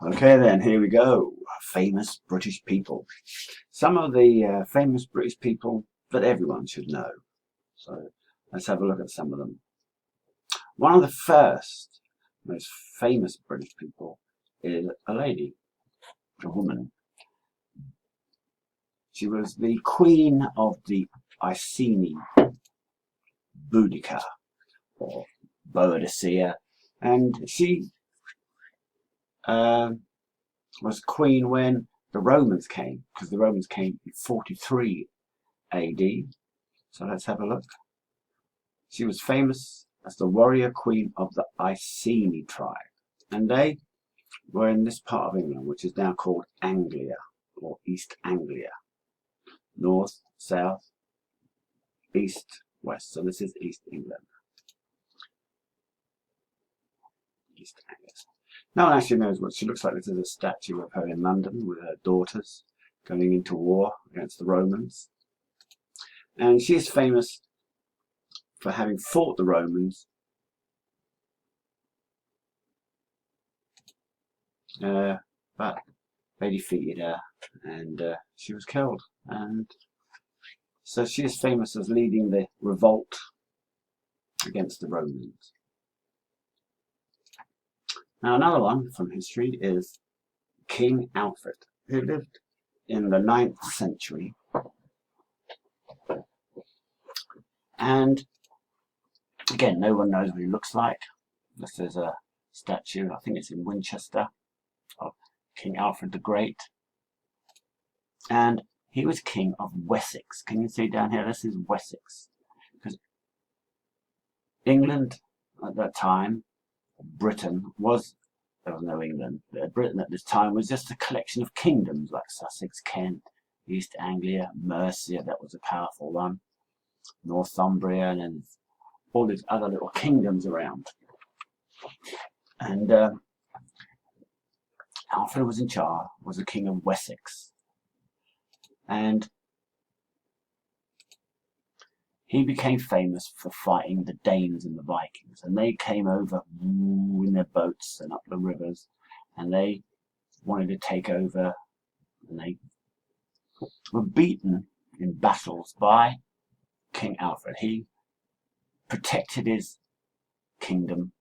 Okay then, here we go. Famous British people. Some of the famous British people that everyone should know. So let's have a look at some of them. One of the first most famous British people is a lady, a woman. She was the queen of the Iceni, Boudicca, or Boudicca, and she was queen when the Romans came, because the Romans came in 43 AD. So let's have a look. She was famous as the warrior queen of the Iceni tribe, and they were in this part of England, which is now called Anglia, or East Anglia. North, south, east, west. So this is East England. East Anglia. No one actually knows what she looks like. This is a statue of her in London with her daughters going into war against the Romans. And she is famous for having fought the Romans but they defeated her and she was killed. And so she is famous as leading the revolt against the Romans. Now another one from history is King Alfred, who lived in the 9th century. And again, no one knows what he looks like. This is a statue, I think it's in Winchester, of King Alfred the Great. And he was king of Wessex. Can you see down here? This is Wessex. Because England at that time, Britain was, there was no England, Britain at this time was just a collection of kingdoms like Sussex, Kent, East Anglia, Mercia, that was a powerful one, Northumbria, and then all these other little kingdoms around. And Alfred was in charge, was the king of Wessex. And he became famous for fighting the Danes and the Vikings. And they came over in their boats and up the rivers. And they wanted to take over. And they were beaten in battles by King Alfred. He protected his kingdom.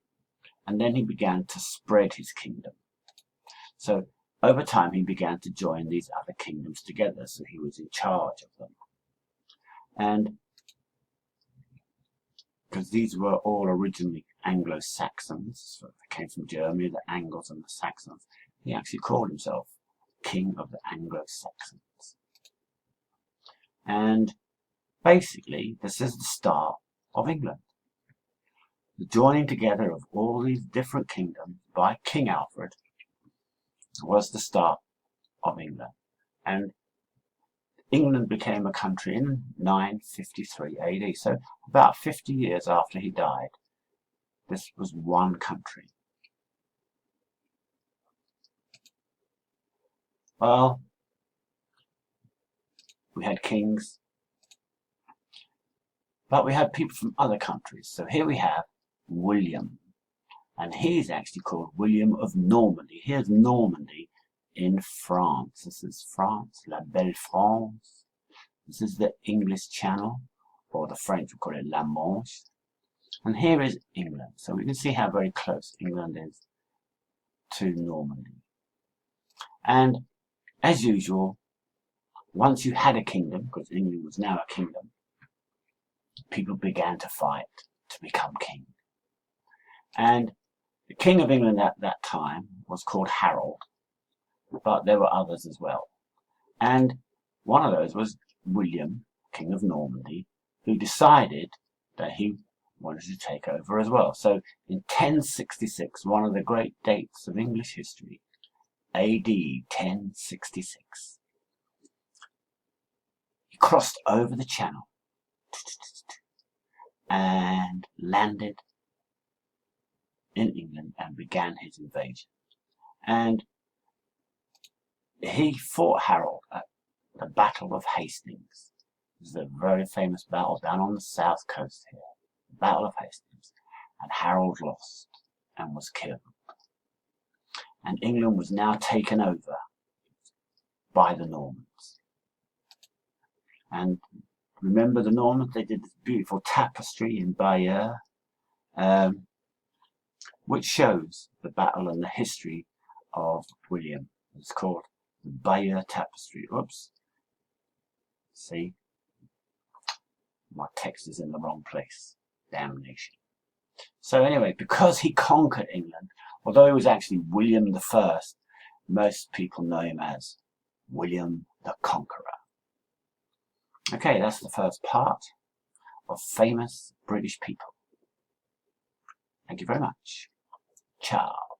And then he began to spread his kingdom. So over time he began to join these other kingdoms together, so he was in charge of them. And because these were all originally Anglo-Saxons, so they came from Germany, the Angles and the Saxons, he actually called himself King of the Anglo-Saxons. And basically this is the start of England. The joining together of all these different kingdoms by King Alfred was the start of England. And England became a country in 953 AD. So about 50 years after he died, this was one country. Well, we had kings, but we had people from other countries. So here we have William. And he's actually called William of Normandy. Here's Normandy in France. This is France, La Belle France. This is the English Channel, or the French would call it La Manche. And here is England. So we can see how very close England is to Normandy. And as usual, once you had a kingdom, because England was now a kingdom, people began to fight to become king. And the King of England at that time was called Harold, but there were others as well. And one of those was William, King of Normandy, who decided that he wanted to take over as well. So in 1066, one of the great dates of English history, AD 1066, he crossed over the Channel and landed in England and began his invasion. And he fought Harold at the Battle of Hastings. This is a very famous battle down on the south coast here. The Battle of Hastings. And Harold lost and was killed. and England was now taken over by the Normans. And remember the Normans, they did this beautiful tapestry in Bayeux, which shows the battle and the history of William. It's called the Bayeux Tapestry. Oops. See? My text is in the wrong place. Damnation. So anyway, because he conquered England, although he was actually William the First, most people know him as William the Conqueror. Okay, that's the first part of famous British people. Thank you very much. Ciao.